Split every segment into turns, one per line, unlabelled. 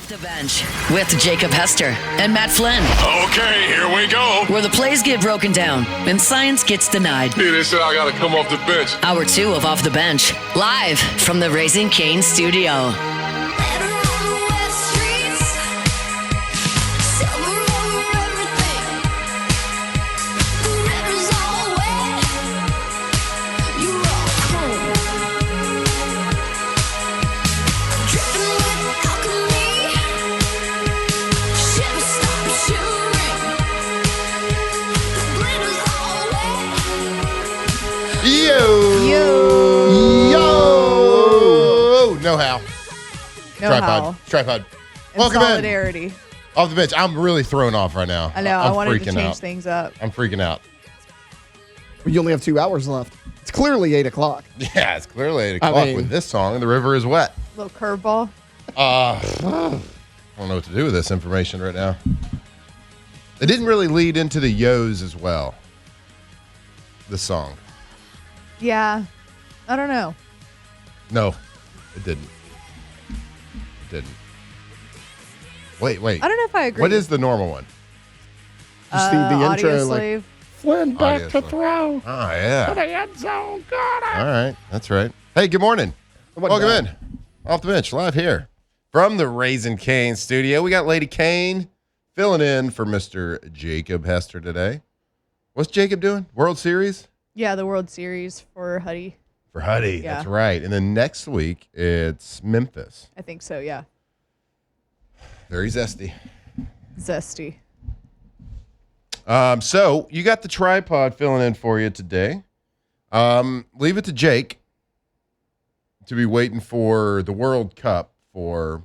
Off the Bench with Jacob Hester and Matt Flynn.
Okay, here we go.
Where the plays get broken down and science gets denied.
Hey, they said I gotta come off the bench.
Hour 2 of Off the Bench, live from the Raising Cane studio.
Tripod.
Welcome solidarity.
In. Off the bench. I'm really thrown off right now.
I know. I wanted to change things up.
I'm freaking out.
You only have 2 hours left. It's clearly 8 o'clock.
Yeah, it's clearly 8 o'clock with this song. The river is wet.
Little curveball.
I don't know what to do with this information right now. It didn't really lead into the yo's as well. The song.
Yeah. I don't know.
No, it didn't. Wait.
I don't know if I agree.
What is the normal one?
Just the intro,
Audio Slave.
Flynn back to throw.
Oh, yeah.
To the end zone. Got it.
All right. That's right. Hey, good morning. Welcome in. Off the bench, live here from the Raising Cane studio. We got Lady Cane filling in for Mr. Jacob Hester today. What's Jacob doing? World Series?
Yeah, the World Series for Huddy.
For Huddy,
yeah.
That's right. And then next week, it's Memphis.
I think so, yeah.
Very zesty.
Zesty.
So you got the tripod filling in for you today. Leave it to Jake to be waiting for the World Cup for,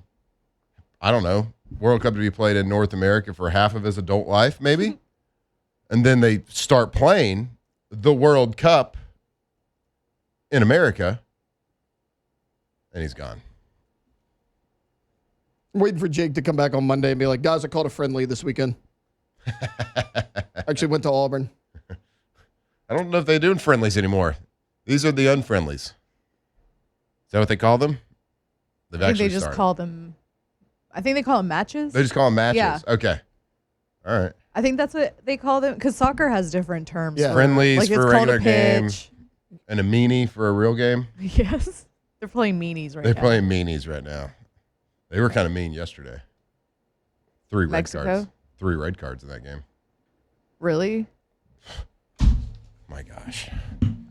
I don't know, World Cup to be played in North America for half of his adult life, maybe. And then they start playing the World Cup in America, and he's gone.
I'm waiting for Jake to come back on Monday and be like, guys, I called a friendly this weekend. Actually went to Auburn.
I don't know if they're doing friendlies anymore. These are the unfriendlies. Is that what they call them?
I think they just call them, I think they call them matches.
They just call them matches?
Yeah.
Okay. All right.
I think that's what they call them, because soccer has different terms.
Yeah.
Friendlies
like
for a regular game. And a meanie for a real game?
Yes. They're playing meanies right now.
They're playing meanies right now. They were kind of mean yesterday. 3 red cards. 3 red cards in that game.
Really?
My gosh.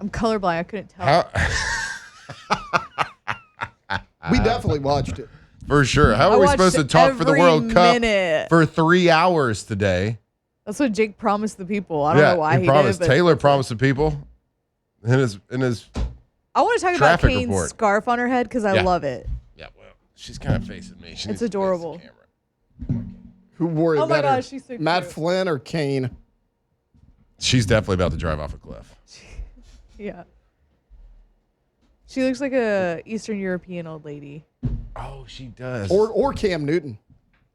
I'm colorblind. I couldn't tell.
We definitely watched it.
For sure. How are we supposed to talk for the World Cup for 3 hours today?
That's what Jake promised the people. I don't know why he
promised.
did it.
Taylor promised the people in his
I want to talk about Kane's scarf on her head because I love it.
Yeah, well, she's kind of facing me.
It's adorable.
Who wore it better?
Oh my gosh, she's so cute.
Matt Flynn or Kane?
She's definitely about to drive off a cliff.
Yeah. She looks like a Eastern European old lady.
Oh, she does.
Or Cam Newton.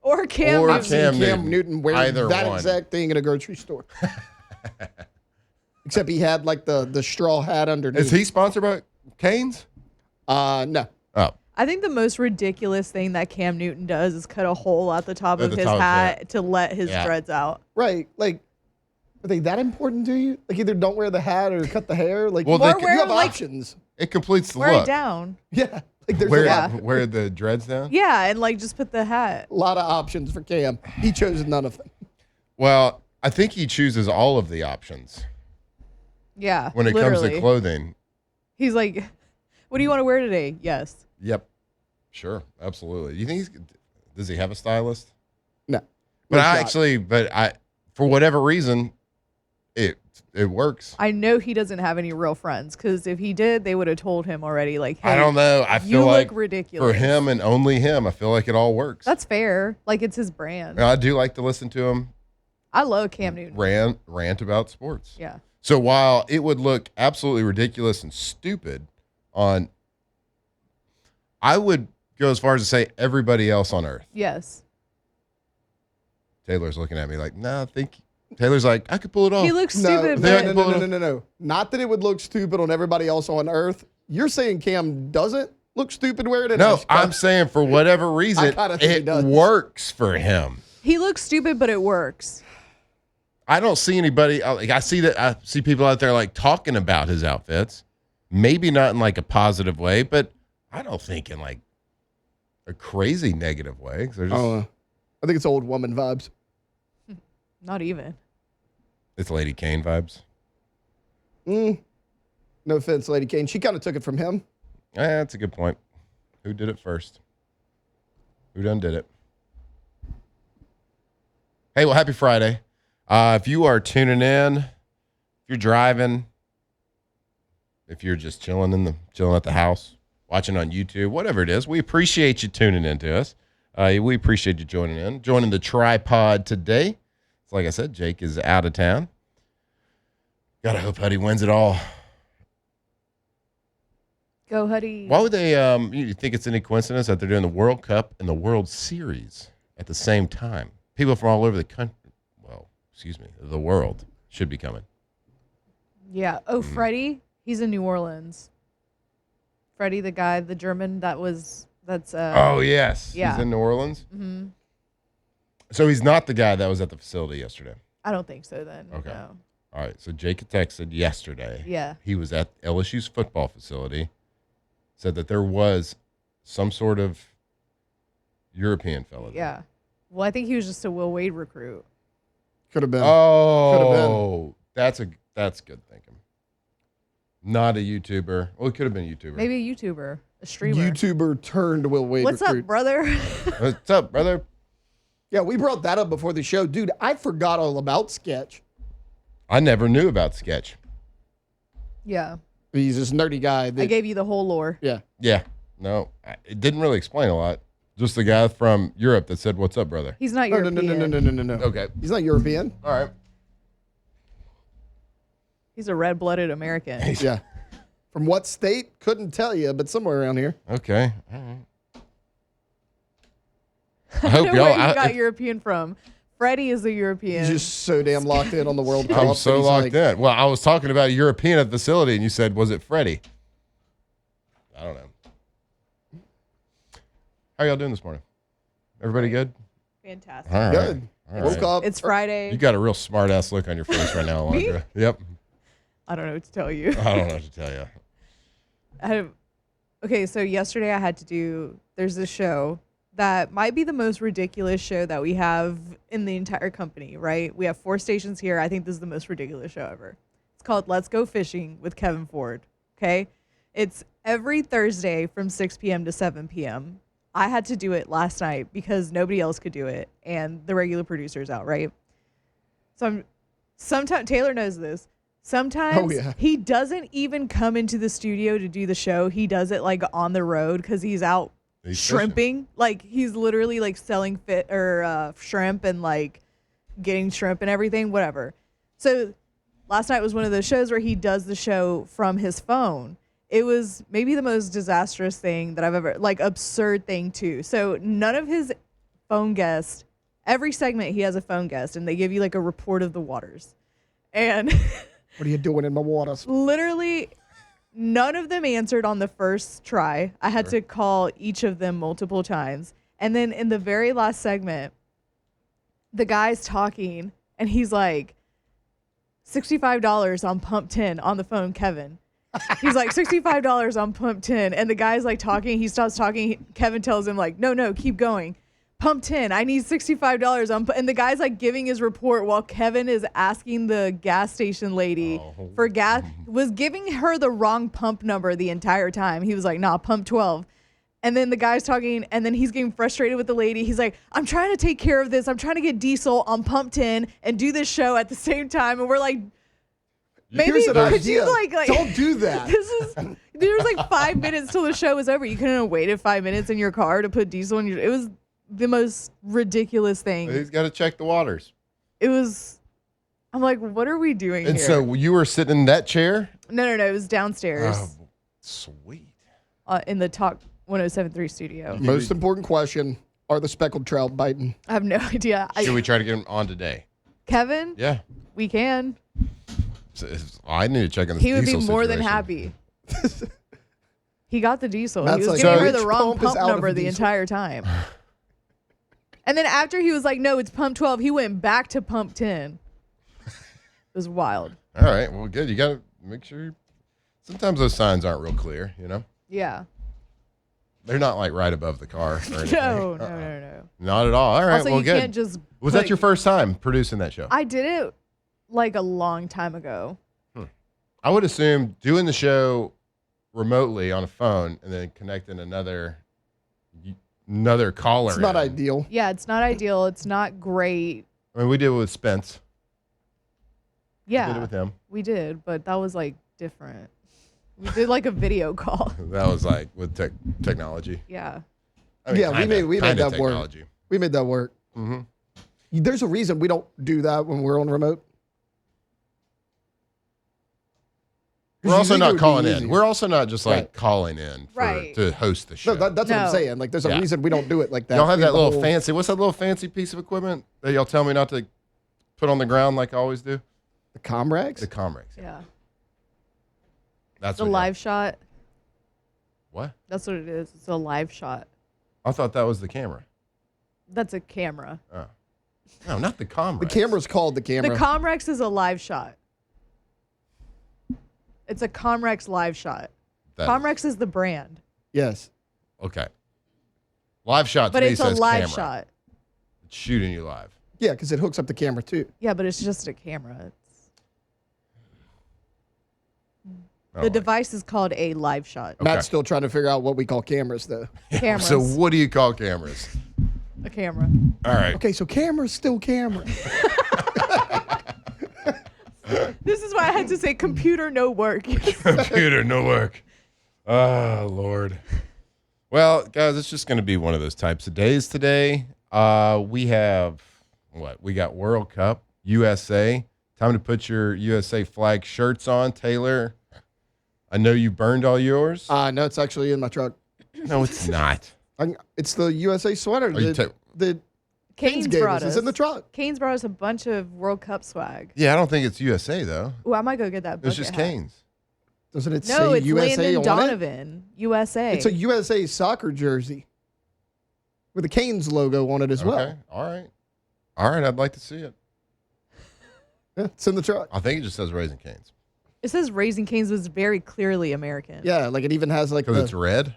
Or Cam
Or
Newton.
I've seen Cam Newton wearing that exact thing in a grocery store. Except he had like the straw hat underneath.
Is he sponsored by Cane's?
No.
Oh.
I think the most ridiculous thing that Cam Newton does is cut a hole at the top of his hat to let his dreads out.
Right. Like, are they that important to you? Like, either don't wear the hat or cut the hair? Like,
well,
you have options.
It completes the
wear
look.
It down.
Yeah. Like, there's
wear the dreads down?
Yeah, and like just put the hat.
A lot of options for Cam. He chose none of them.
Well, I think he chooses all of the options.
Yeah.
When it comes to clothing.
He's like, what do you want to wear today? Yes.
Yep. Sure. Absolutely. You think does he have a stylist?
No.
But for whatever reason, it works.
I know he doesn't have any real friends because if he did, they would have told him already. Like, hey,
I don't know. I feel
you
like
look ridiculous
for him and only him. I feel like it all works.
That's fair. Like it's his brand.
I do like to listen to him.
I love Cam Newton.
Rant about sports.
Yeah.
So while it would look absolutely ridiculous and stupid on, I would go as far as to say everybody else on earth.
Yes.
Taylor's looking at me like, I think Taylor's like, I could pull it off.
He looks stupid.
No. Not that it would look stupid on everybody else on earth. You're saying Cam doesn't look stupid wearing it.
No, I'm saying for whatever reason, it works for him.
He looks stupid, but it works.
I don't see anybody. I see people out there like talking about his outfits. Maybe not in like a positive way, but I don't think in like a crazy negative way.
I think it's old woman vibes.
Not even.
It's Lady Kane vibes.
No offense, Lady Kane. She kind of took it from him.
That's a good point. Who did it first? Who done did it? Hey, well, happy Friday. If you are tuning in, if you're driving, if you're just chilling at the house, watching on YouTube, whatever it is, we appreciate you tuning in to us. We appreciate you joining the tripod today. So like I said, Jake is out of town. Gotta hope Huddy wins it all.
Go Huddy.
Why would they? You think it's any coincidence that they're doing the World Cup and the World Series at the same time? People from all over the country. The world should be coming.
Yeah. Oh, Freddie, he's in New Orleans. Freddie, the guy, the German that's.
Oh yes,
yeah.
He's in New Orleans.
Mm-hmm.
So he's not the guy that was at the facility yesterday.
I don't think so. Then.
Okay.
No.
All right. So Jake had texted yesterday.
Yeah.
He was at LSU's football facility. Said that there was some sort of European fellow.
Yeah. Well, I think he was just a Will Wade recruit.
Could have been.
Oh, that's good thinking. Not a YouTuber. Well, it could have been a YouTuber.
Maybe a YouTuber, a streamer.
YouTuber turned Will Wade
What's
recruit.
up, brother?
What's up, brother?
Yeah, we brought that up before the show. Dude, I forgot all about Sketch.
I never knew about Sketch.
Yeah.
He's this nerdy guy.
I gave you the whole lore.
Yeah.
Yeah. No, it didn't really explain a lot. Just the guy from Europe that said, "What's up, brother?"
He's not European.
No.
Okay.
He's not European.
All right.
He's a red-blooded American.
Yeah. From what state? Couldn't tell you, but somewhere around here.
Okay. All right.
I hope y'all got European from. Freddie is a European.
He's just so damn locked in on the World Cup.
I'm so locked in. Well, I was talking about a European at the facility, and you said, "Was it Freddie?" I don't know. How y'all doing this morning? Everybody good?
Fantastic.
All right.
Good.
All
Woke up.
It's Friday.
You got a real smart ass look on your face right now, Alondra. Yep.
I don't know what to tell you.
I don't know what to tell you.
Okay, so yesterday there's this show that might be the most ridiculous show that we have in the entire company, right? We have 4 stations here. I think this is the most ridiculous show ever. It's called Let's Go Fishing with Kevin Ford, okay? It's every Thursday from 6 p.m. to 7 p.m. I had to do it last night because nobody else could do it, and the regular producer's out, right? So sometimes Taylor knows this. Sometimes he doesn't even come into the studio to do the show. He does it like on the road because he's out shrimping. Like he's literally like selling shrimp and like getting shrimp and everything, whatever. So last night was one of those shows where he does the show from his phone. It was maybe the most disastrous thing that I've ever, like absurd thing too. So none of his phone guests, every segment he has a phone guest and they give you like a report of the waters. And
what are you doing in the waters?
Literally none of them answered on the first try. I had to call each of them multiple times. And then in the very last segment, the guy's talking and he's like, $65 on pump 10 on the phone, Kevin. He's like, $65 on pump 10. And the guy's like talking. He stops talking. Kevin tells him like, no, keep going. Pump 10. I need $65 on. And the guy's like giving his report while Kevin is asking the gas station lady for gas, was giving her the wrong pump number the entire time. He was like, nah, pump 12. And then the guy's talking and then he's getting frustrated with the lady. He's like, I'm trying to take care of this. I'm trying to get diesel on pump 10 and do this show at the same time. And we're like, maybe
here's an idea.
Like,
don't do that.
There was like 5 minutes till the show was over. You couldn't have waited 5 minutes in your car to put diesel in your. It was the most ridiculous thing.
He's got to check the waters.
It was. I'm like, what are we doing
and
here?
So you were sitting in that chair?
No. It was downstairs.
Oh, sweet.
In the Talk 107.3 studio.
Most important question: are the speckled trout biting?
I have no idea.
Should we try to get him on today?
Kevin?
Yeah.
We can.
I need to check on this.
He would be
diesel
more than
situation.
happy. He got the diesel.
Matt's
He was
like,
giving her
which
the wrong
pump is
pump
out of
number the
diesel?
entire time. And then after he was like, no, it's pump 12, he went back to pump 10. It was wild.
All right. Well, good. You got to make sure. Sometimes those signs aren't real clear, you know?
Yeah.
They're not like right above the car or anything.
No.
Not at all. All right.
Also,
well,
you
good.
can't just.
Was that your first time producing that show?
I did it like a long time ago.
I would assume doing the show remotely on a phone and then connecting another caller.
It's not
in.
ideal.
Yeah, it's not ideal. It's not great.
I mean, we did it with Spence.
Yeah.
We did it with him.
We did, but that was like different. We did like a video call.
That was like with technology.
Yeah.
I mean,
Yeah, we made that work. We made that work.
Mm-hmm.
There's a reason we don't do that when we're on remote.
We're also
You think it
not
would be
calling in.
easier.
We're also not just like
Right.
calling in
Right.
to host the show.
No, that's what I'm
No.
saying. Like, there's a
Yeah.
reason we don't do it like that.
Y'all have
We
that
the
little
whole-
fancy. What's that little fancy piece of equipment that y'all tell me not to put on the ground like I always do?
The Comrex?
The Comrex.
Yeah.
That's
The
what y'all-
live shot.
What?
That's what it is. It's a live shot.
I thought that was the camera.
That's a camera.
Oh. No, not the Comrex.
The camera's called the camera.
The Comrex is a live shot. It's a Comrex live shot.
That-
Comrex is the brand,
Yes.
Okay. Live shot to
but
me
it's a
says
live
camera.
shot.
It's shooting you live.
Yeah, because it hooks up the camera too.
Yeah, but it's just a camera. It's,
I
the
don't like
device is called a live shot.
Okay.
Matt's still trying to figure out what we call cameras, though.
it.
Cameras.
So what do you call cameras?
A camera.
All right.
Okay, so camera's still camera.
This is why I had to say computer no work.
Computer, no work. Oh, Lord. Well, guys, it's just going to be one of those types of days today. We have, what? We got World Cup, USA. Time to put your USA flag shirts on, Taylor. I know you burned all yours.
No, it's actually in my truck.
No, it's not.
It's the USA sweater.
Are you
The
Canes
gave
brought
us.
us.
It's in the truck.
Canes brought us a bunch of World Cup swag.
Yeah, I don't think it's USA, though.
Ooh, I might go get that.
It's just
bucket hat.
Canes.
Doesn't it
No,
say
it's
USA
Landon
on
Donovan, USA.
it? It's a USA soccer jersey with a Canes logo on it as well.
Okay. All right. All right. I'd like to see it.
Yeah, it's in the truck.
I think it just says Raising Canes
It says Raising Canes was very clearly American.
Yeah, like it even has like
because
the
it's red.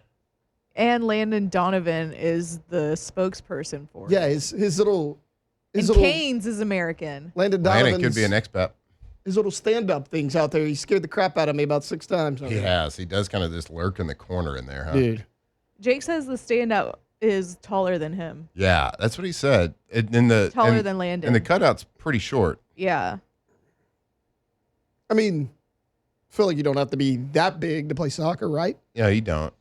And Landon Donovan is the spokesperson for
yeah
it.
his little
And
little
Canes is American.
Landon
Man,
Donovan's
it could be an expat.
his little stand up things out there. He scared the crap out of me about 6 times.
He has. He does kind of just lurk in the corner in there, huh?
Dude.
Jake says the standout is taller than him.
Yeah, that's what he said.
Taller than Landon.
And the cutout's pretty short.
Yeah.
I mean, I feel like you don't have to be that big to play soccer, right?
Yeah, you don't.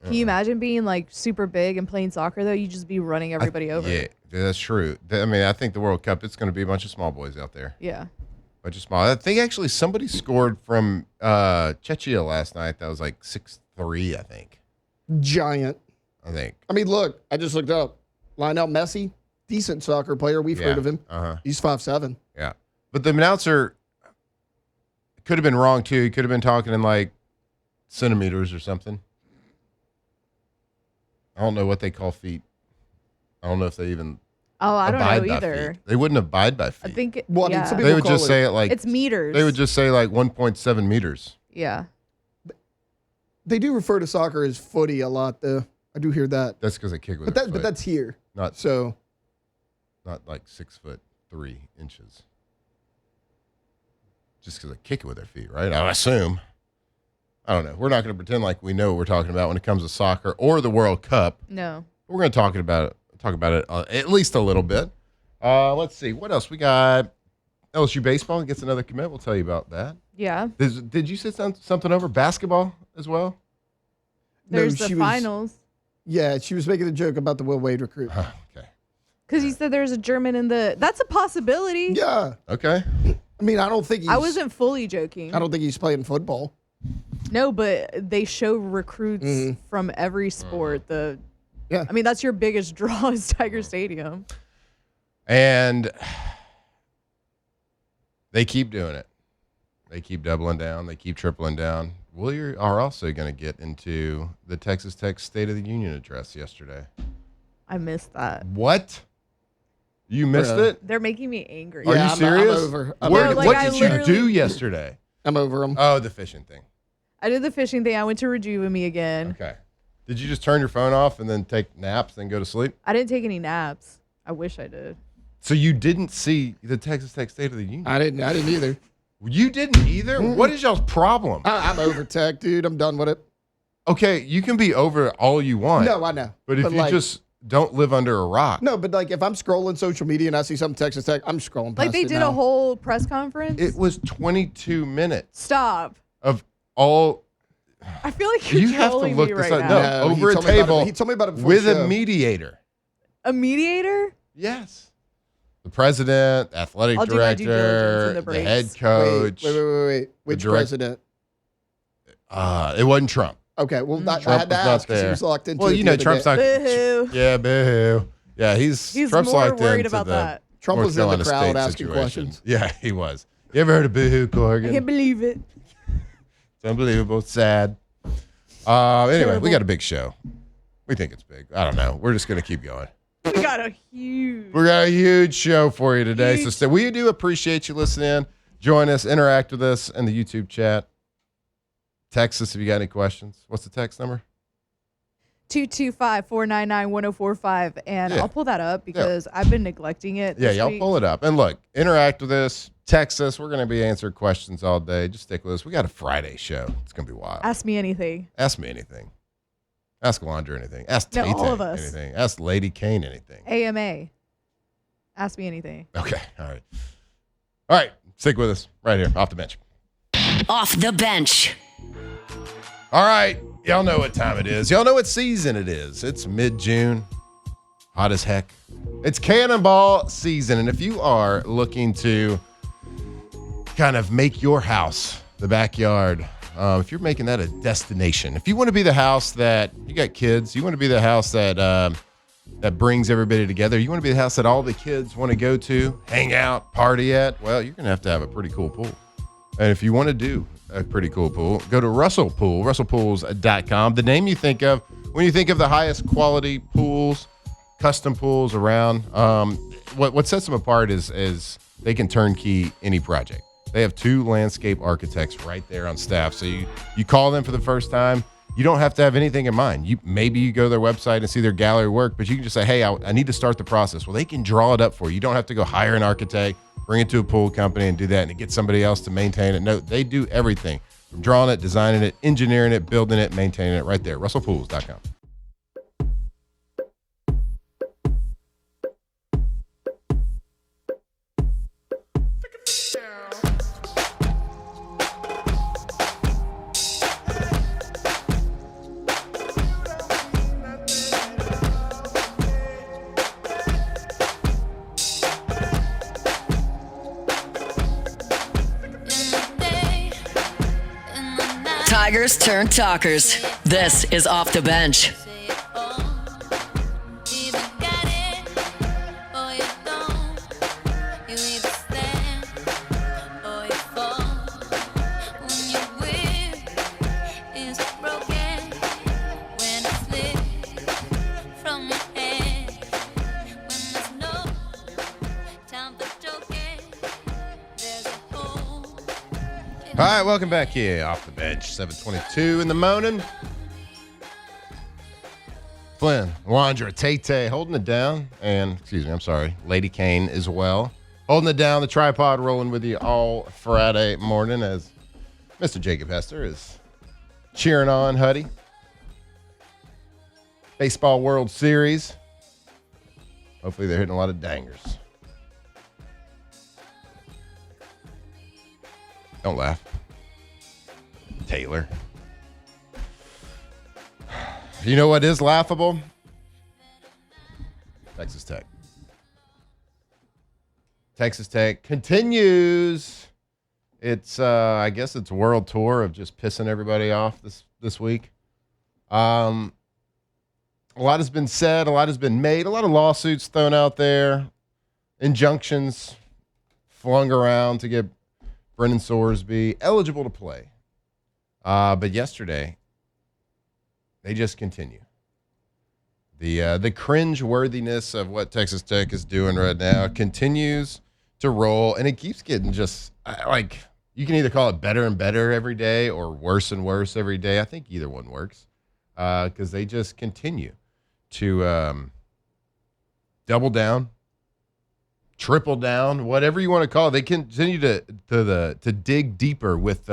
Can you imagine being like super big and playing soccer though? You just be running everybody over.
Yeah, that's true. I mean, I think the World Cup, it's going to be a bunch of small boys out there.
Yeah.
Bunch of small. I think actually somebody scored from Czechia last night. That was like 6'3", I think.
Giant.
I think.
I mean, look, I just looked up. Lionel Messi, decent soccer player. We've heard of him.
Uh-huh.
He's 5'7".
Yeah. But the announcer could have been wrong, too. He could have been talking in like centimeters or something. I don't know what they call feet. I don't know if they even
Oh, I don't
abide
know
by
either.
feet. They wouldn't abide by feet.
I think it,
Well, I mean,
yeah.
some people
They would
call
just say it like
it's meters.
they would just say like 1.7 meters.
Yeah.
They do refer to soccer as footy a lot, though. I do hear that.
That's because they kick with
But
their
that,
foot.
but that's here.
not
So
not like 6'3" inches. Just because they kick it with their feet, right? I assume. I don't know. We're not going to pretend like we know what we're talking about when it comes to soccer or the World Cup.
No.
We're going to talk about it at least a little bit. Let's see what else we got. LSU baseball gets another commit. We'll tell you about that.
Yeah.
Did you say something over basketball as well?
There's
No,
the
she was-
finals.
yeah, she was making a joke about the Will Wade recruit.
Okay.
Because you said there's a German in the. That's a possibility.
Yeah,
Okay.
I mean, I don't think he's.
I wasn't fully joking.
I don't think he's playing football.
No, but they show recruits from every sport.
Yeah.
I mean, that's your biggest draw is Tiger Stadium.
And they keep doing it. They keep doubling down. They keep tripling down. we are also going to get into the Texas Tech State of the Union address yesterday.
I missed that.
What? You missed it?
They're making me angry.
Are you
I'm
serious?
over.
What did you do yesterday?
I'm over them.
Oh, the fishing thing.
I did the fishing thing. I went to Rejuve Me again.
Okay. Did you just turn your phone off and then take naps and go to sleep?
I didn't take any naps. I wish I did.
So you didn't see the Texas Tech State of the Union?
I didn't either.
You didn't either?
Mm-mm.
What is y'all's problem?
I'm over Tech, dude. I'm done with it.
Okay, you can be over all you want.
No, I know.
But if you just don't live under a rock.
No, but like if I'm scrolling social media and I see something Texas Tech, I'm scrolling past
Like they
it
did
now.
a whole press conference.
It was 22 minutes
Stop.
of all.
I feel like you're
You have to
trolling
look
me
this
right
up.
now.
No, over a
he told me about
table
it. He told me about it before
with
the
a
show.
mediator.
A mediator?
Yes. The president, athletic
I'll do my due diligence
director,
in the
the
breaks.
head coach.
Wait. Which president?
It wasn't Trump.
Okay, well, I
Trump
had to
was not
ask because he
there.
was locked into
Well,
it
you
the
know,
other
Trump's
day.
not.
Boo-hoo.
Yeah, boo. Yeah, he's Trump's
more
locked
worried
into
about
the
that.
Trump
North
was in the
Carolina
crowd
State
asking
situation.
questions.
Yeah, he was. You ever heard of boo-hoo,
I
Corrigan?
can't believe it.
It's unbelievable. It's sad. Anyway,
Terrible.
we got a big show. We think it's big. I don't know. We're just going to keep going.
We got a huge.
We got a huge show for you today.
Huge.
So we do appreciate you listening. Join us, interact with us in the YouTube chat. Text us if you got any questions. What's the text number?
225-499-1045. And
Yeah.
I'll pull that up because I've been neglecting it.
Yeah,
this
y'all
week.
pull it up. And look, interact with us. Text us. We're going to be answering questions all day. Just stick with us. We got a Friday show. It's going to be wild.
Ask me anything.
Ask me anything. Ask Alondra anything. Ask
No,
Tay
all of us.
anything. Ask Lady Kane anything.
AMA. Ask me anything.
Okay. All right. All right. Stick with us right here off the bench.
Off the bench.
All right. Y'all know what time it is. Y'all know what season it is. It's mid-June. Hot as heck. It's cannonball season. And if you are looking to kind of make your house, the backyard, if you're making that a destination, if you want to be the house that you got kids, you want to be the house that that brings everybody together, you want to be the house that all the kids want to go to, hang out, party at, well, you're going to have a pretty cool pool. And if you want to do a pretty cool pool, go to Russell Pool, russellpools.com. The name you think of when you think of the highest quality pools, custom pools around, what sets them apart is they can turnkey any project. They have 2 landscape architects right there on staff. So you call them for the first time. You don't have to have anything in mind. Maybe you go to their website and see their gallery work, but you can just say, hey, I need to start the process. Well, they can draw it up for you. You don't have to go hire an architect, bring it to a pool company and do that and get somebody else to maintain it. No, they do everything from drawing it, designing it, engineering it, building it, maintaining it right there. russellpools.com.
Tigers turn talkers. This is Off the Bench.
All right, welcome back here off the bench. 7:22 in the morning. Flynn, Alondra, Tay holding it down, and Lady Kane as well, holding it down. The tripod rolling with you all Friday morning as Mr. Jacob Hester is cheering on Huddy. Baseball World Series. Hopefully they're hitting a lot of dangers. Don't laugh. Taylor. You know what is laughable? Texas Tech. Texas Tech continues its I guess its world tour of just pissing everybody off this week. A lot has been said, a lot has been made, a lot of lawsuits thrown out there, injunctions flung around to get Brendan Sorsby eligible to play But yesterday, they just continue. The cringe worthiness of what Texas Tech is doing right now continues to roll, and it keeps getting just like you can either call it better and better every day or worse and worse every day. I think either one works because they just continue to double down, triple down, whatever you want to call it. They continue to dig deeper with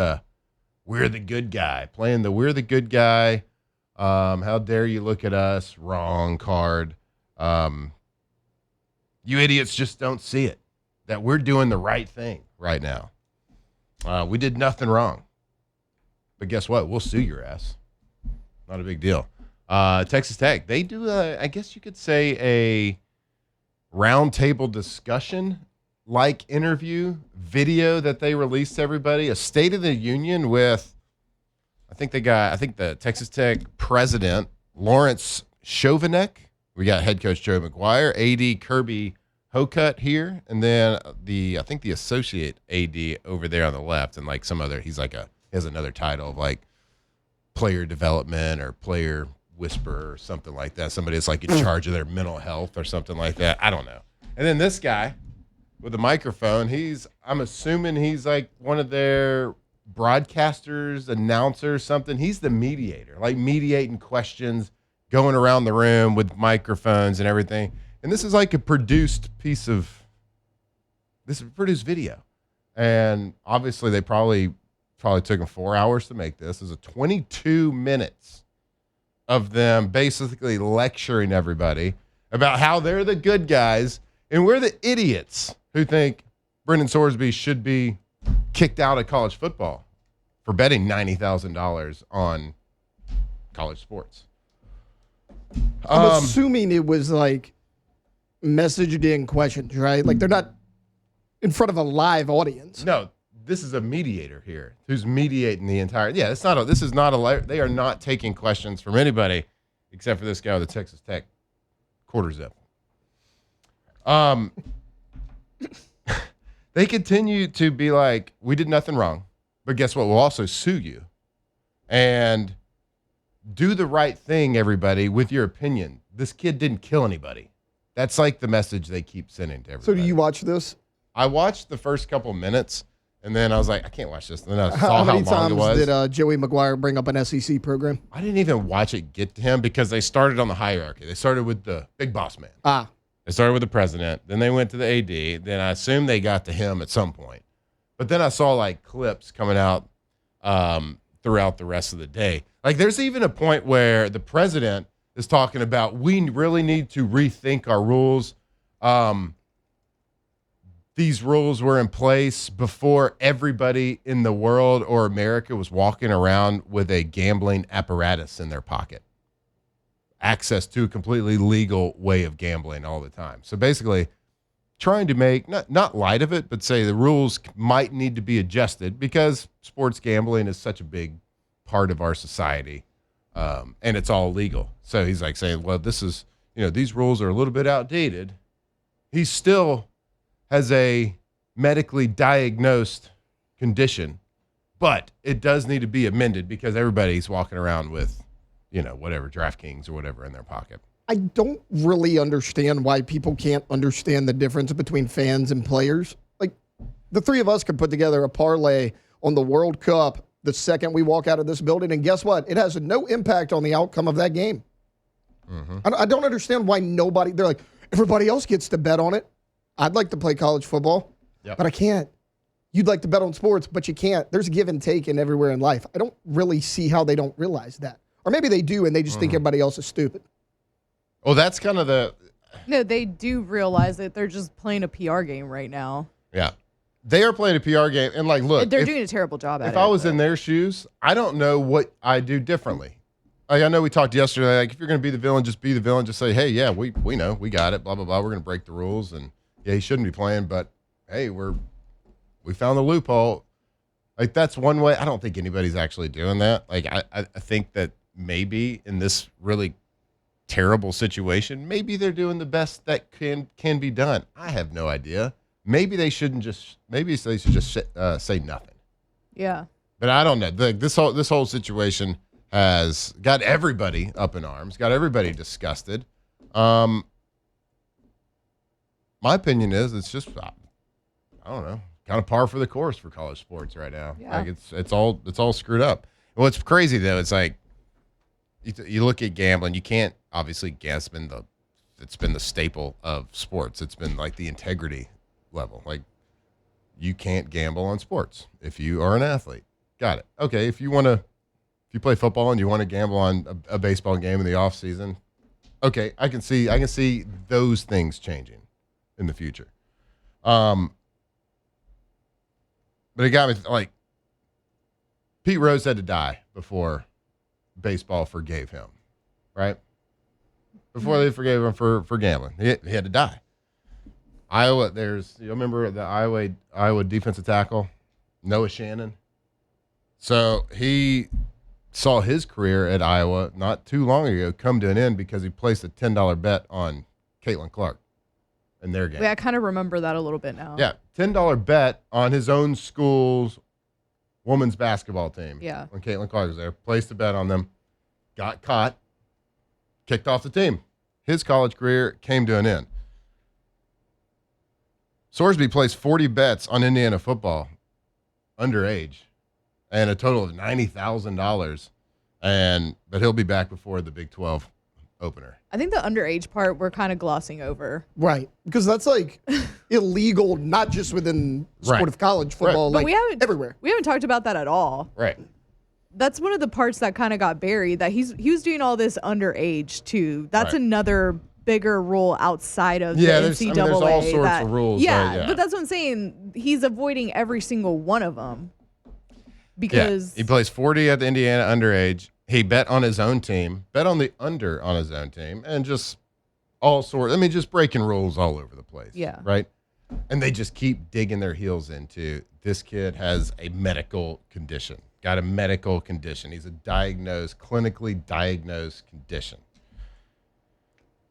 we're the good guy, playing the we're the good guy. How dare you look at us? Wrong card. You idiots just don't see it, that we're doing the right thing right now. We did nothing wrong. But guess what? We'll sue your ass. Not a big deal. Texas Tech, they do, I guess you could say, a roundtable discussion like interview video that they released to everybody, a State of the Union with I think the Texas Tech president, Lawrence Chauvinek. We got head coach Joe McGuire, AD Kirby Hocutt here, and then the associate AD over there on the left, and like some other, he has another title of like player development or player whisperer or something like that. Somebody that's like in charge of their mental health or something like that. I don't know. And then this guy with the microphone, I'm assuming he's like one of their broadcasters, announcers, something. He's the mediator, like mediating questions, going around the room with microphones and everything. And this is like a produced video. And obviously they probably took them 4 hours to make this. This is 22 minutes of them basically lecturing everybody about how they're the good guys and we're the idiots who think Brendan Sorsby should be kicked out of college football for betting $90,000 on college sports.
I'm assuming it was like messaged in questions, right? Like they're not in front of a live audience.
No, this is a mediator here who's mediating the entire. Yeah, they are not taking questions from anybody except for this guy with the Texas Tech quarter zip. They continue to be like, we did nothing wrong, but guess what? We'll also sue you. And do the right thing, everybody, with your opinion. This kid didn't kill anybody. That's like the message they keep sending to everybody.
So do you watch this?
I watched the first couple minutes, and then I was like, I can't watch this. And then I saw
How
how
many
long it was.
times did Joey McGuire bring up an SEC program?
I didn't even watch it get to him because they started on the hierarchy. They started with the big boss man. They started with the president. Then they went to the AD. Then I assume they got to him at some point. But then I saw like clips coming out throughout the rest of the day. Like there's even a point where the president is talking about we really need to rethink our rules. These rules were in place before everybody in the world or America was walking around with a gambling apparatus in their pocket. Access to a completely legal way of gambling all the time. So basically trying to make, not light of it, but say the rules might need to be adjusted because sports gambling is such a big part of our society. And it's all legal. So he's like saying, well, this is, these rules are a little bit outdated. He still has a medically diagnosed condition, but it does need to be amended because everybody's walking around with, whatever, DraftKings or whatever in their pocket.
I don't really understand why people can't understand the difference between fans and players. Like, the three of us could put together a parlay on the World Cup the second we walk out of this building, and guess what? It has no impact on the outcome of that game. Mm-hmm. I don't understand why they're like, everybody else gets to bet on it. I'd like to play college football, but I can't. You'd like to bet on sports, but you can't. There's a give and take in everywhere in life. I don't really see how they don't realize that. Or maybe they do, and they just think everybody else is stupid.
Oh, that's kind of
No, they do realize that they're just playing a PR game right now.
Yeah. They are playing a PR game. And, look.
They're doing a terrible job at it.
If I was in their shoes, I don't know what I'd do differently. I know we talked yesterday, like, if you're going to be the villain, just be the villain. Just say, hey, yeah, we know. We got it. Blah, blah, blah. We're going to break the rules. And, yeah, he shouldn't be playing. But, hey, we found the loophole. Like, that's one way. I don't think anybody's actually doing that. Like, I think that maybe in this really terrible situation, maybe they're doing the best that can be done. I have no idea. Maybe they should just say nothing.
Yeah.
But I don't know. This whole situation has got everybody up in arms, got everybody disgusted. My opinion is it's just I don't know, kind of par for the course for college sports right now.
Yeah.
Like it's all screwed up. And what's crazy though, it's like you look at gambling. You can't obviously it's been the staple of sports. It's been like the integrity level. Like you can't gamble on sports if you are an athlete. Got it. Okay, if you play football and you want to gamble on a baseball game in the off season, okay, I can see those things changing in the future. But it got me like Pete Rose had to die before baseball forgave him, right? Before they forgave him for gambling, he had to die. Iowa, you remember the Iowa defensive tackle Noah Shannon? So he saw his career at Iowa not too long ago come to an end because he placed a $10 bet on Caitlin Clark in their game.
Wait, I kind of remember that a little bit now.
Yeah, $10 bet on his own school's women's basketball team.
Yeah.
When Caitlin Clark was there, placed a bet on them, got caught, kicked off the team. His college career came to an end. Sorsby placed 40 bets on Indiana football underage and a total of $90,000. But he'll be back before the Big 12 opener.
I think the underage part we're kind of glossing over.
Right. Because that's like illegal, not just within the sport
Right.
of college football,
But
like
we haven't
everywhere.
We haven't talked about that at all.
Right.
That's one of the parts that kind of got buried. That he was doing all this underage too. That's
Right.
another bigger rule outside of
Yeah,
the
there's
NCAA.
all sorts of rules,
Yeah,
right, yeah.
but that's what I'm saying. He's avoiding every single one of them because
he plays 40 at the Indiana underage. He bet on his own team, bet on the under on his own team, and just all sorts. I mean, just breaking rules all over the place.
Yeah.
Right. And they just keep digging their heels into this kid has a medical condition, got a medical condition. He's a clinically diagnosed condition.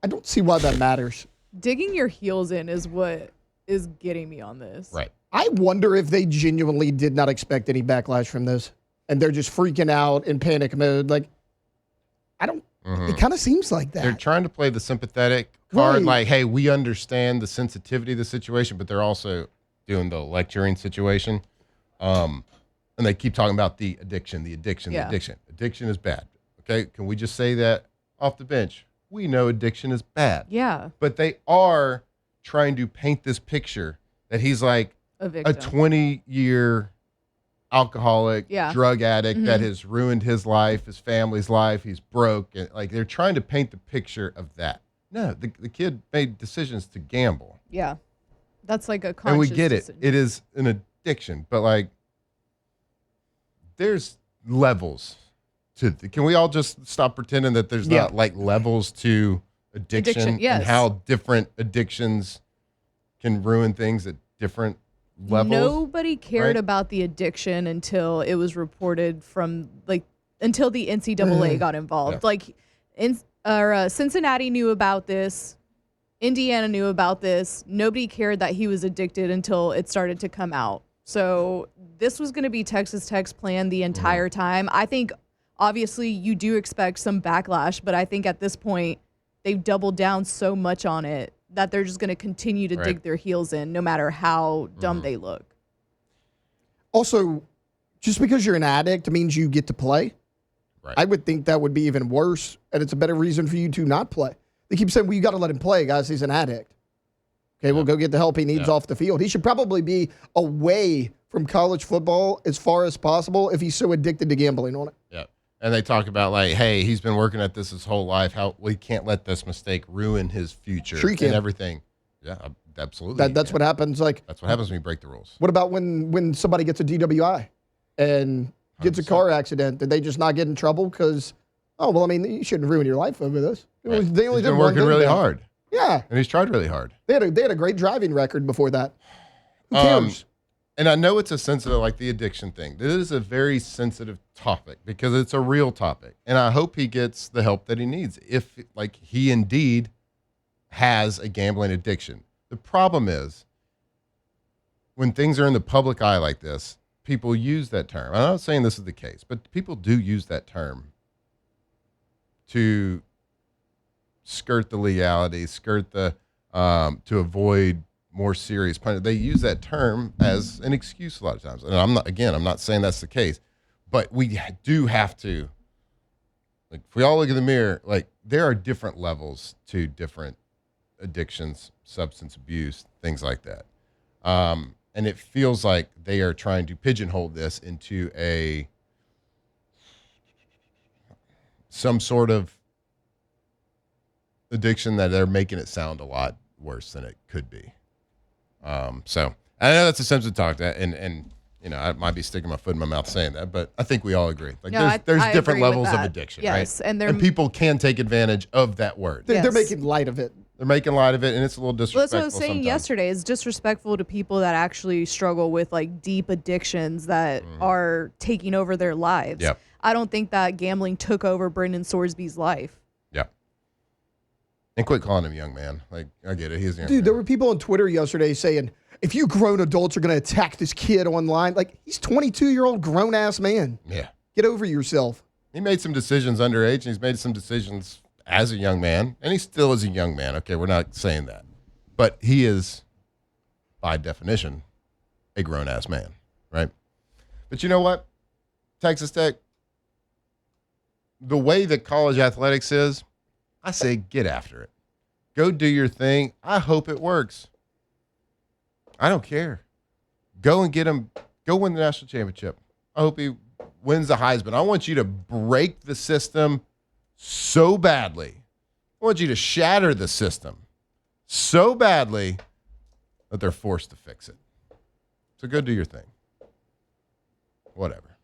I don't see why that matters.
digging your heels in is what is getting me on this.
Right.
I wonder if they genuinely did not expect any backlash from this and they're just freaking out in panic mode. Like, I don't, it kind of seems like that.
They're trying to play the sympathetic card,
Right.
like, hey, we understand the sensitivity of the situation, but they're also doing the lecturing situation. And they keep talking about the addiction.
Yeah.
Addiction is bad. Okay. Can we just say that off the bench? We know addiction is bad.
Yeah.
But they are trying to paint this picture that he's like
A
a
victim.
20-year alcoholic,
Yeah.
drug addict that has ruined his life, his family's life. He's broke. And like they're trying to paint the picture of that. No, the kid made decisions to gamble.
Yeah. That's like a conscious
And we get it.
decision.
It is an addiction, but like there's levels to can we all just stop pretending that there's
Yeah.
not like levels to addiction,
yes.
and how different addictions can ruin things at different levels?
Nobody cared
right?
about the addiction until it was reported from until the NCAA got involved.
Yeah.
Cincinnati knew about this. Indiana knew about this. Nobody cared that he was addicted until it started to come out. So this was going to be Texas Tech's plan the entire time. I think obviously you do expect some backlash, but I think at this point they've doubled down so much on it that they're just going to continue to
Right.
dig their heels in no matter how dumb they look.
Also, just because you're an addict means you get to play.
Right.
I would think that would be even worse, and it's a better reason for you to not play. They keep saying, well, you got to let him play, guys. He's an addict. Okay, we'll go get the help he needs off the field. He should probably be away from college football as far as possible if he's so addicted to gambling on it.
Yeah. And they talk about like, hey, he's been working at this his whole life. How we can't let this mistake ruin his future
Sure you can.
and everything. Yeah, absolutely.
That's what happens. Like,
That's what happens when you break the rules.
what about when somebody gets a DWI and gets a
100%.
car accident? Did they just not get in trouble because, oh, well, I mean, you shouldn't ruin your life over this.
Right.
They only
He's
did
been
one
working
thing
really
bad.
hard,
Yeah.
and he's tried really hard.
They had a great driving record before that. Who
Um,
cares?
And I know it's a sensitive, like the addiction thing. This is a very sensitive topic because it's a real topic. And I hope he gets the help that he needs if, like, he indeed has a gambling addiction. The problem is when things are in the public eye like this, people use that term. I'm not saying this is the case, but people do use that term to skirt the legality, to avoid more serious punishment. They use that term as an excuse a lot of times. And I'm not saying that's the case, but we do have to, like, if we all look in the mirror, like, there are different levels to different addictions, substance abuse, things like that. And it feels like they are trying to pigeonhole this into some sort of addiction that they're making it sound a lot worse than it could be. So I know that's a sensitive talk, and I might be sticking my foot in my mouth saying that, but I think we all agree. Like,
No,
there's
I
different
agree with
levels of
that.
addiction,
Yes,
right?
and
people can take advantage of that word.
They're
Yes.
making light of it.
They're making light of it, and it's a little
Well, that's
disrespectful.
what I was saying
sometimes.
yesterday. It's disrespectful to people that actually struggle with like deep addictions that are taking over their lives.
Yep.
I don't think that gambling took over Brendan Sorsby's life.
Yeah. And quit calling him young man. Like, I get it. He's a young
Dude,
man.
there were people on Twitter yesterday saying, if you grown adults are going to attack this kid online, like, he's 22-year-old grown-ass man.
Yeah.
Get over yourself.
He made some decisions underage, and he's made some decisions as a young man, and he still is a young man. Okay, we're not saying that. But he is, by definition, a grown-ass man, right? But you know what? Texas Tech, the way that college athletics is, I say get after it. Go do your thing. I hope it works. I don't care. Go and get him. Go win the national championship. I hope he wins the Heisman. I want you to break the system so badly. I want you to shatter the system so badly that they're forced to fix it. So go do your thing. Whatever.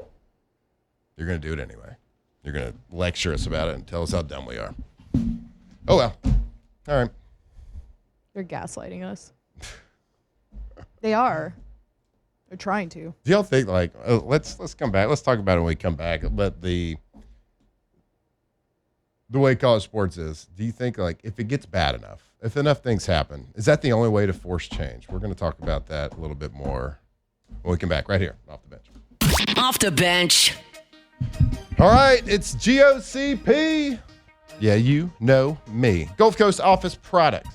You're going to do it anyway. You're going to lecture us about it and tell us how dumb we are. Oh, well. All right.
They're gaslighting us. They are. They're trying to.
Do y'all think, like, let's come back. Let's talk about it when we come back. But the way college sports is, do you think, like, if it gets bad enough, if enough things happen, is that the only way to force change? We're going to talk about that a little bit more when we come back right here off the bench.
Off the bench.
All right, it's GOCP. Yeah, you know me. Gulf Coast Office Products.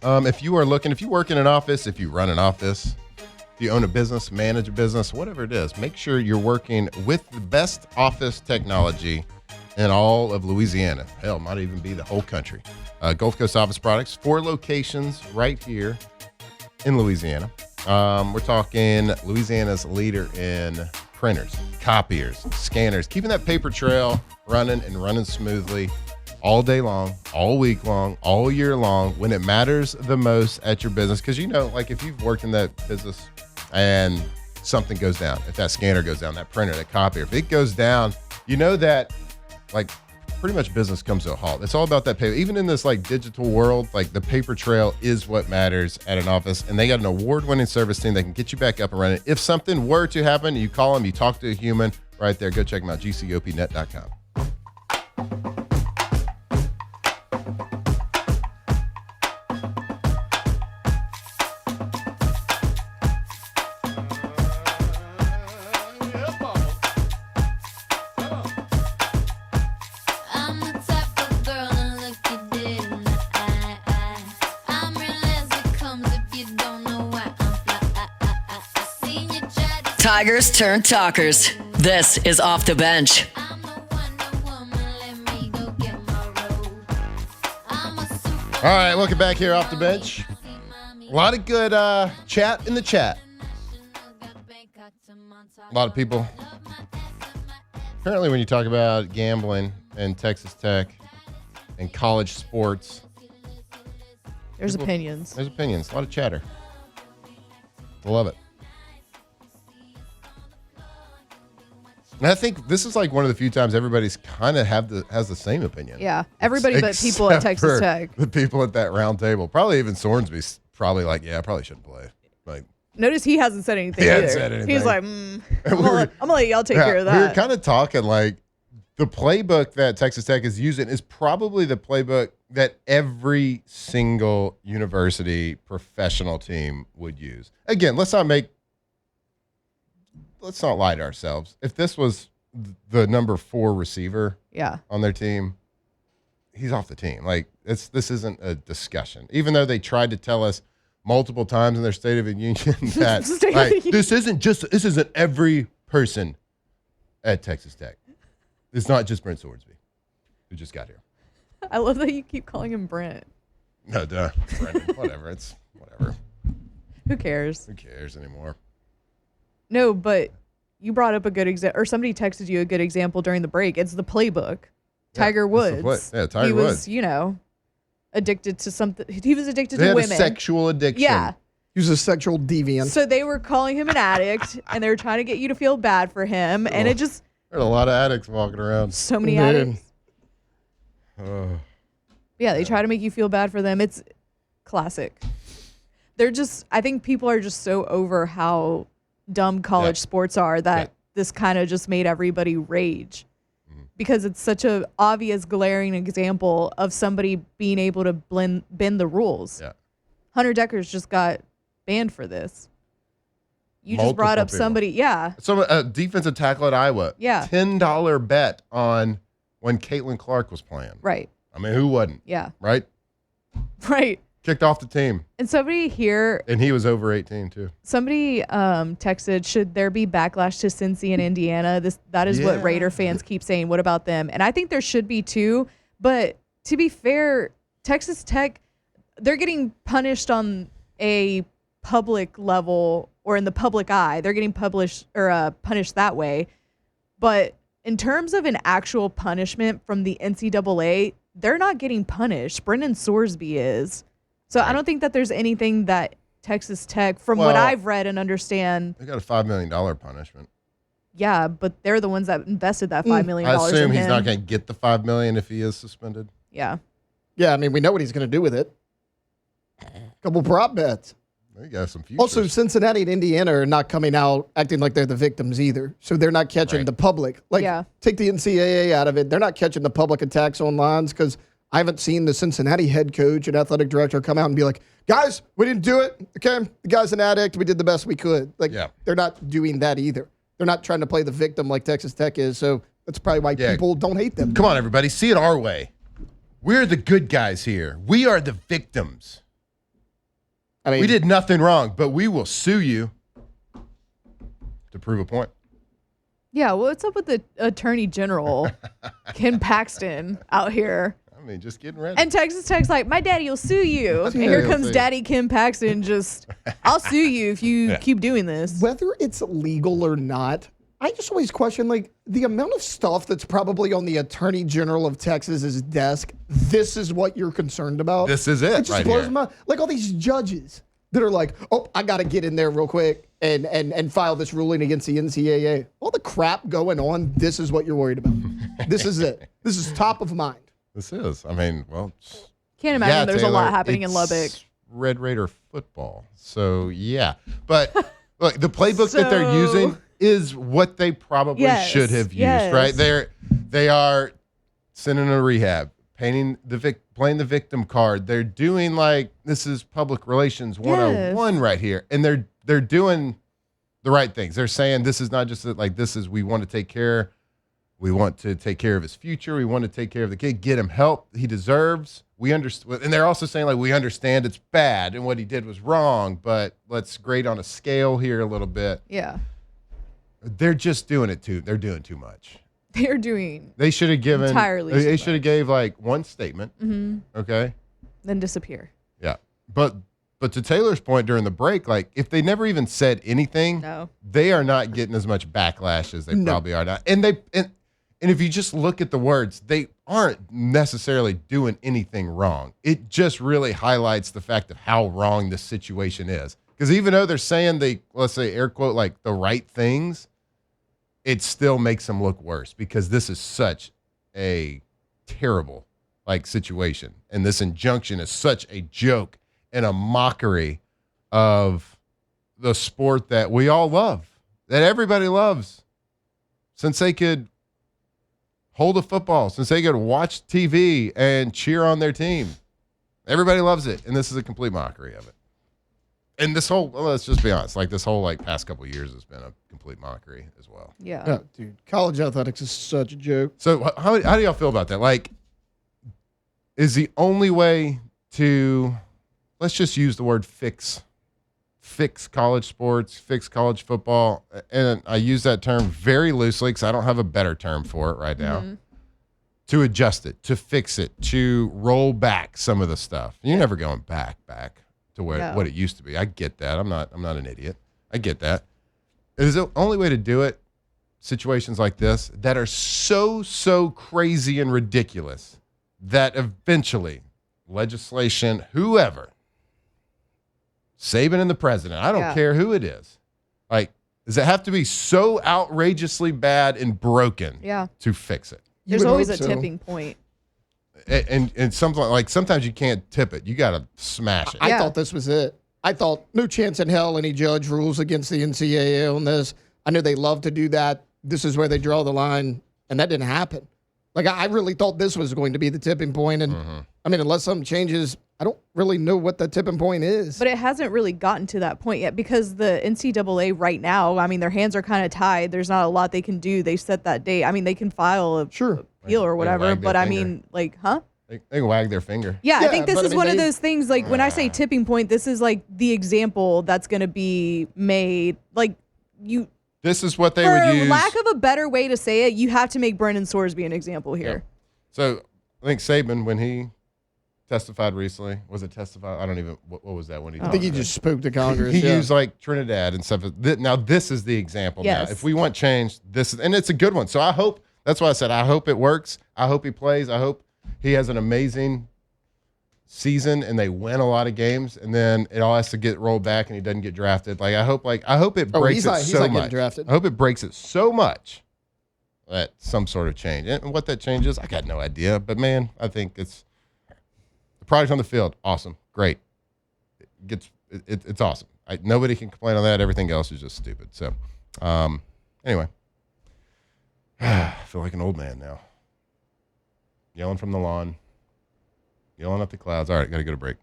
If you work in an office, if you run an office, if you own a business, manage a business, whatever it is, make sure you're working with the best office technology in all of Louisiana. Hell, might even be the whole country. Gulf Coast Office Products, 4 locations right here in Louisiana. We're talking Louisiana's leader in printers, copiers, scanners, keeping that paper trail running and running smoothly all day long, all week long, all year long, when it matters the most at your business. Because, like, if you've worked in that business and something goes down, if that scanner goes down, that printer, that copier, if it goes down, you know that, like, pretty much business comes to a halt. It's all about that paper. Even in this, like, digital world, like, the paper trail is what matters at an office. And they got an award-winning service team that can get you back up and running. If something were to happen, you call them, you talk to a human right there. Go check them out, gcopnet.com.
I'm the type of girl to look you dead in the eye. I'm real as it comes if you don't know why I'm fly. I seen you try to.
Tigers turn talkers. This is Off the Bench.
I'm the Wonder Woman. Let me go get my robe. I'm a super.
All right, welcome back here off the bench. A lot of good chat in the chat. A lot of people. Apparently, when you talk about gambling and Texas Tech and college sports,
There's opinions.
there's opinions. A lot of chatter. I love it. And I think this is like one of the few times everybody's kind of has the same opinion.
Yeah. Everybody but people at
Except
Texas
for
Tech.
The people at that round table. Probably even Sornsby's probably like, yeah, I probably shouldn't play. Like,
Notice he hasn't said anything
He
either.
hasn't said anything.
He's like,
And
I'm gonna let y'all take care of
We were
that.
kind of talking like the playbook that Texas Tech is using is probably the playbook that every single university professional team would use. Again, let's not make let's not lie to ourselves. If this was the number 4 receiver
Yeah.
on their team, he's off the team. Like this isn't a discussion. Even though they tried to tell us multiple times in their State of the Union that
State of
like,
the Union.
this isn't every person at Texas Tech. It's not just Brent Swordsby who just got here.
I love that you keep calling him Brent.
No, duh. Brendan, whatever. It's whatever.
Who cares?
Who cares anymore?
No, but you brought up a good example, or somebody texted you a good example during the break. It's the playbook. Tiger Woods.
Tiger
he
Woods.
was, addicted to something. He was addicted
They
to
had
women.
a sexual addiction.
Yeah.
He was a sexual deviant.
So they were calling him an addict, and they were trying to get you to feel bad for him, and it just
There's a lot of addicts walking around.
so many
Dude.
addicts. Yeah, they try to make you feel bad for them. It's classic. I think people are just so over how dumb college sports are that this kind of just made everybody rage because it's such a obvious, glaring example of somebody being able to bend the rules.
Yeah.
Hunter Decker's just got banned for this. You just
Multiple
brought up
people.
somebody. Yeah.
So a defensive tackle at Iowa.
Yeah.
$10 bet on when Caitlin Clark was playing.
Right.
I mean, who wouldn't?
Yeah.
Right?
Right.
Kicked off the team.
And somebody here,
And he was over 18 too.
somebody texted, should there be backlash to Cincy and Indiana? That is what
Yeah.
Raider fans keep saying. What about them? And I think there should be too. But to be fair, Texas Tech, they're getting punished on a public level or in the public eye. They're getting punished that way. But in terms of an actual punishment from the NCAA, they're not getting punished. Brendan Sorsby is. So I don't think that there's anything that Texas Tech, from what
Well,
I've read and understand,
They got a $5 million punishment.
yeah, but they're the ones that invested that $5 million
I
in
assume he's
him.
not going to get the $5 million if he is suspended.
Yeah.
Yeah, I mean, we know what he's going to do with it. Couple prop bets.
There you go, some futures.
Also, Cincinnati and Indiana are not coming out acting like they're the victims either. So they're not catching
Right.
the public. Like,
Yeah.
take the NCAA out of it. They're not catching the public attacks on lines because I haven't seen the Cincinnati head coach and athletic director come out and be like, guys, we didn't do it. Okay, the guy's an addict. We did the best we could. Like,
Yeah.
they're not doing that either. They're not trying to play the victim like Texas Tech is. So that's probably why
Yeah.
people don't hate them.
Come on, everybody. See it our way. We're the good guys here. We are the victims.
I mean,
We did nothing wrong, but we will sue you to prove a point.
Yeah, what's up with the Attorney General, Ken Paxton, out here?
I mean, just getting ready.
And Texas Tech's like, my daddy will sue you. And here
He'll
comes
sue.
Daddy Ken Paxton just, I'll sue you if you keep doing this.
whether it's legal or not, I just always question like the amount of stuff that's probably on the Attorney General of Texas's desk. This is what you're concerned about.
This is it
It just
right
blows
here.
my like all these judges that are like, oh, I got to get in there real quick and file this ruling against the NCAA. All the crap going on. This is what you're worried about. This is it. This is top of mind.
This is. I mean, well.
Can't imagine
yeah,
there's a
Taylor,
lot happening in
it's
Lubbock.
Red Raider football. So, yeah. But look, the playbook that they're
So-
using is what they probably
Yes,
should have used,
yes.
right? They are sending a rehab, playing the victim card. They're doing like this is public relations 101 right here. And they're doing the right things. They're saying this is not just like this is we want to take care of his future. We want to take care of the kid, get him help he deserves. We understand, and they're also saying like we understand it's bad and what he did was wrong, but let's grade on a scale here a little bit.
Yeah.
They're just doing it too. They're doing too much.
They're doing,
They should have given.
Entirely
They
too
should have gave like one statement. Okay.
then disappear.
Yeah, but to Taylor's point during the break, like if they never even said anything,
No.
they are not getting as much backlash as they probably are now. And and if you just look at the words, they aren't necessarily doing anything wrong. It just really highlights the fact of how wrong this situation is. Because even though they're saying let's say air quote, like the right things, it still makes them look worse because this is such a terrible like situation. And this injunction is such a joke and a mockery of the sport that we all love, that everybody loves. Since they could hold a football, since they could watch TV and cheer on their team. Everybody loves it, and this is a complete mockery of it. And this whole, well, let's just be honest, like this whole like past couple of years has been a complete mockery as well.
Yeah.
Oh, dude, college athletics is such a joke.
So how do y'all feel about that? Like, is the only way to, let's just use the word fix college sports, fix college football, and I use that term very loosely because I don't have a better term for it right now.
Mm-hmm.
To adjust it, to fix it, to roll back some of the stuff. You're never going back to what it used to be. I get that. I'm not an idiot. I get that. Is the only way to do it situations like this that are so crazy and ridiculous that eventually legislation, whoever, Saban and the president, I don't care who it is, like, does it have to be so outrageously bad and broken to fix it?
There's always a tipping point.
And sometimes you can't tip it. You got to smash it.
I thought this was it. I thought no chance in hell any judge rules against the NCAA on this. I know they love to do that. This is where they draw the line, and that didn't happen. Like, I really thought this was going to be the tipping point, and I mean, unless something changes, I don't really know what the tipping point is.
But it hasn't really gotten to that point yet because the NCAA right now, I mean, their hands are kind of tied. There's not a lot they can do. They set that date. I mean, they can file a appeal or whatever, but I mean, like,
They can wag their finger.
Yeah, I think this is one of those things, like, when I say tipping point, this is, like, the example that's going to be made. Like,
This is what they would use.
For lack of a better way to say it, you have to make Brendan Sorsby an example here.
Yeah. So, I think Saban, when he testified recently, was it testified? I don't even, what was that when he
I think he just spoke to Congress.
He used, like, Trinidad and stuff. Now, this is the example now. If we want change, this is, and it's a good one. So, I hope, that's why I said, I hope it works. I hope he plays. I hope he has an amazing season and they win a lot of games, and then it all has to get rolled back and he doesn't get drafted. Like, I hope it breaks it so much. I hope it breaks it so much that some sort of change. And what that change is, I got no idea. But man, I think it's the product on the field, awesome, great. It's awesome. Nobody can complain on that. Everything else is just stupid. So, anyway, I feel like an old man now. Yelling from the lawn, yelling up the clouds. All right, got to go to break.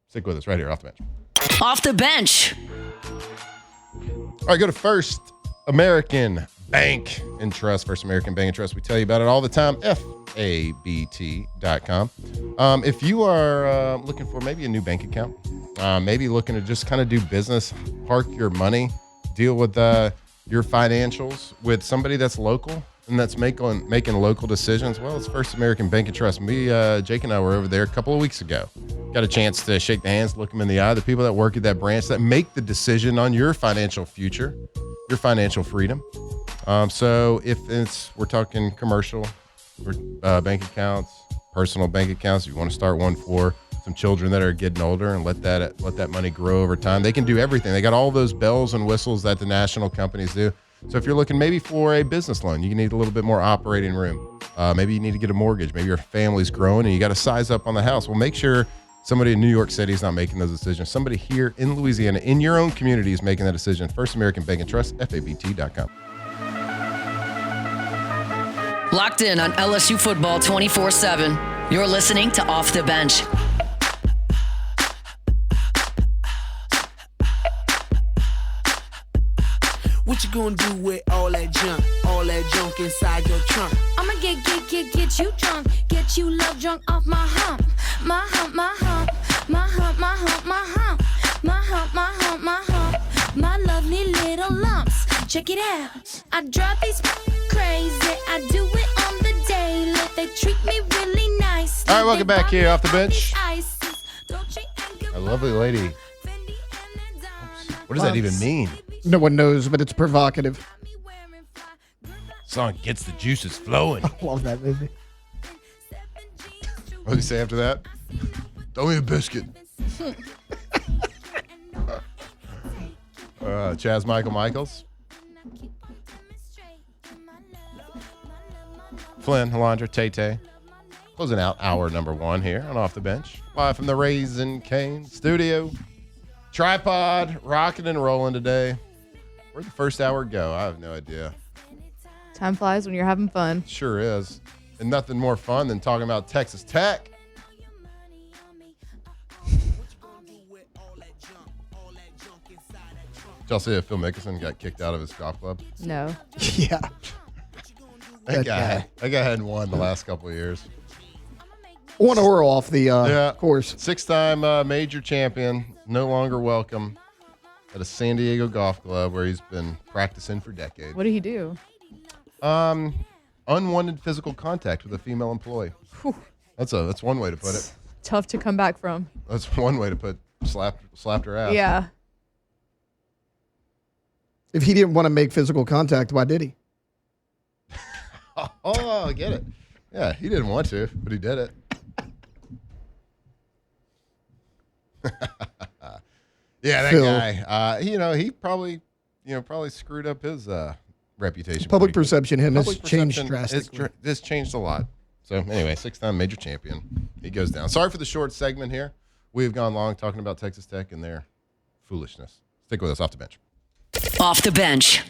Stick with us right here, Off the Bench.
Off the bench.
All right, go to First American Bank and Trust. First American Bank and Trust. We tell you about it all the time. FABT.com. If you are looking for maybe a new bank account, maybe looking to just kind of do business, park your money, deal with your financials with somebody that's local and that's making local decisions, well, it's First American Bank and Trust. Jake and I were over there a couple of weeks ago. Got a chance to shake the hands, look them in the eye, the people that work at that branch that make the decision on your financial future, your financial freedom. So if we're talking commercial bank accounts, personal bank accounts, you want to start one for some children that are getting older and let that money grow over time. They can do everything. They got all those bells and whistles that the national companies do. So if you're looking maybe for a business loan, you need a little bit more operating room. Maybe you need to get a mortgage. Maybe your family's growing and you got to size up on the house. Well, make sure somebody in New York City is not making those decisions. Somebody here in Louisiana, in your own community, is making that decision. First American Bank and Trust, FABT.com.
Locked in on LSU football 24/7. You're listening to Off the Bench.
What you gonna do with all that junk inside your trunk?
I'ma get you drunk, get you love drunk off my hump, my hump, my hump, my hump, my hump, my hump, my hump, my hump, my hump, my lovely little lumps. Check it out. I drive these crazy. I do it on the daily. They treat me really nice.
All right, welcome back here Off the Bench. A lovely lady. What does that even mean?
No one knows, but it's provocative.
Song gets the juices flowing.
I love that movie.
What do you say after that? Throw me a biscuit. Chaz Michaels. Flynn, Alondra, Tay. Closing out hour number 1 here on Off the Bench. Live from the Raisin Cane studio. Tripod, rocking and rolling today. Where'd the first hour go? I have no idea.
Time flies when you're having fun.
Sure is. And nothing more fun than talking about Texas Tech. Did y'all see that Phil Mickelson got kicked out of his golf club?
No.
Yeah.
That guy hadn't won the last couple of years.
One or off the course.
6-time major champion, no longer welcome at a San Diego golf club where he's been practicing for decades.
What did he do?
Unwanted physical contact with a female employee.
Whew.
That's one way to put it.
Tough to come back from.
That's one way to put slapped her ass.
Yeah.
If he didn't want to make physical contact, why did he?
Oh, I get it. Yeah, he didn't want to, but he did it. Yeah, that
Phil.
guy. He probably screwed up his reputation.
Public
pretty good.
perception him has
Public
changed
perception
drastically.
It's changed a lot. So anyway, 6-time major champion. He goes down. Sorry for the short segment here. We've gone long talking about Texas Tech and their foolishness. Stick with us off the bench.
Off the bench.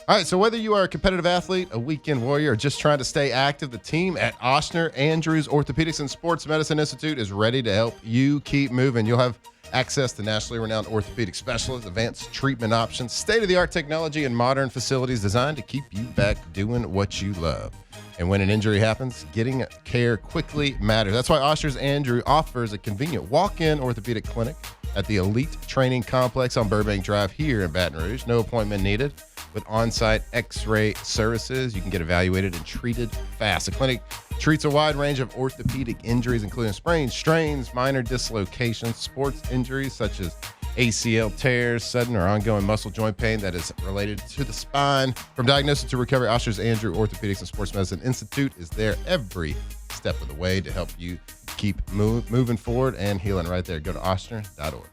All right, so whether you are a competitive athlete, a weekend warrior, or just trying to stay active, the team at Ochsner Andrews Orthopedics and Sports Medicine Institute is ready to help you keep moving. You'll have access to nationally renowned orthopedic specialists, advanced treatment options, state-of-the-art technology, and modern facilities designed to keep you back doing what you love. And when an injury happens, getting care quickly matters. That's why Ochsner's Andrew offers a convenient walk-in orthopedic clinic at the Elite Training Complex on Burbank Drive here in Baton Rouge. No appointment needed. With on-site x-ray services, you can get evaluated and treated fast. The clinic treats a wide range of orthopedic injuries, including sprains, strains, minor dislocations, sports injuries such as ACL tears, sudden or ongoing muscle joint pain that is related to the spine. From diagnosis to recovery, Ochsner's Andrew Orthopedics and Sports Medicine Institute is there every step of the way to help you keep moving forward and healing right there. Go to ochsner.org.